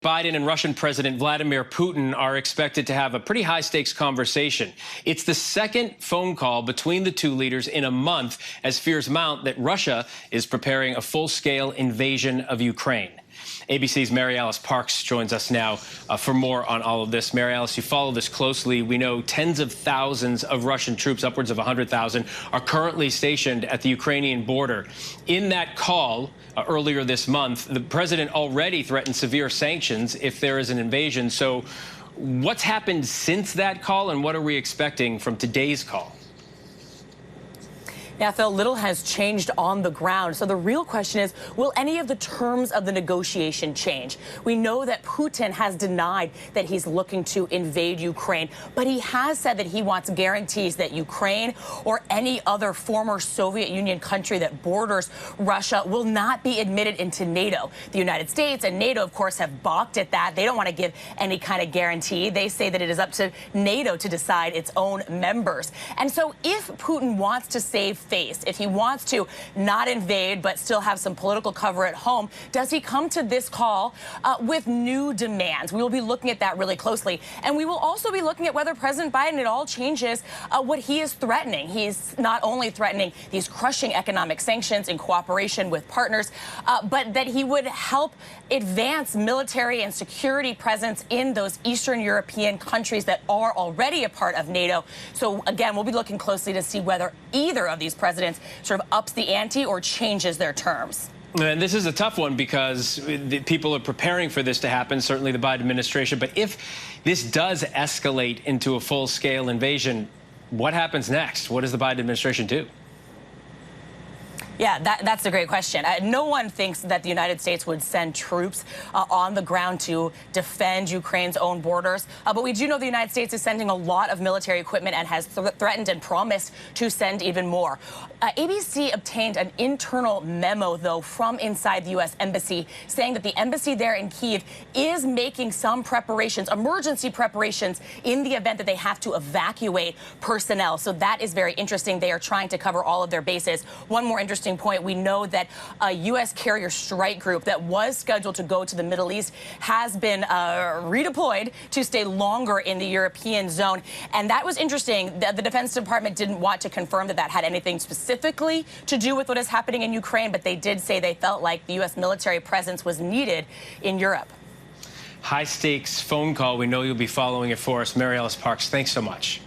Biden and Russian President Vladimir Putin are expected to have a pretty high-stakes conversation. It's the second phone call between the two leaders in a month as fears mount that Russia is preparing a full-scale invasion of Ukraine. ABC's Mary Alice Parks joins us now for more on all of this. Mary Alice, you follow this closely. We know tens of thousands of Russian troops, upwards of 100,000, are currently stationed at the Ukrainian border. In that call earlier this month, the president already threatened severe sanctions if there is an invasion. So what's happened since that call, and what are we expecting from today's call? Yeah, Phil, little has changed on the ground. So the real question is, will any of the terms of the negotiation change? We know that Putin has denied that he's looking to invade Ukraine, but he has said that he wants guarantees that Ukraine or any other former Soviet Union country that borders Russia will not be admitted into NATO. The United States and NATO, of course, have balked at that. They don't want to give any kind of guarantee. They say that it is up to NATO to decide its own members. And so if Putin wants to save face, if he wants to not invade but still have some political cover at home, does he come to this call with new demands? We will be looking at that really closely. And we will also be looking at whether President Biden at all changes what he is threatening. He's not only threatening these crushing economic sanctions in cooperation with partners, but that he would help advance military and security presence in those Eastern European countries that are already a part of NATO. So again, we'll be looking closely to see whether either of these presidents sort of ups the ante or changes their terms. And this is a tough one because the people are preparing for this to happen, certainly the Biden administration. But if this does escalate into a full-scale invasion, what happens next? What does the Biden administration do? Yeah, that's a great question. No one thinks that the United States would send troops on the ground to defend Ukraine's own borders. But we do know the United States is sending a lot of military equipment and has threatened and promised to send even more. ABC obtained an internal memo, though, from inside the U.S. Embassy saying that the embassy there in Kyiv is making some preparations, emergency preparations, in the event that they have to evacuate personnel. So that is very interesting. They are trying to cover all of their bases. One more interesting point, we know that a U.S. carrier strike group that was scheduled to go to the Middle East has been redeployed to stay longer in the European zone. And that was interesting. The Defense Department didn't want to confirm that that had anything specifically to do with what is happening in Ukraine, but they did say they felt like the U.S. military presence was needed in Europe. High-stakes phone call. We know you'll be following it for us. Mary Alice Parks, thanks so much.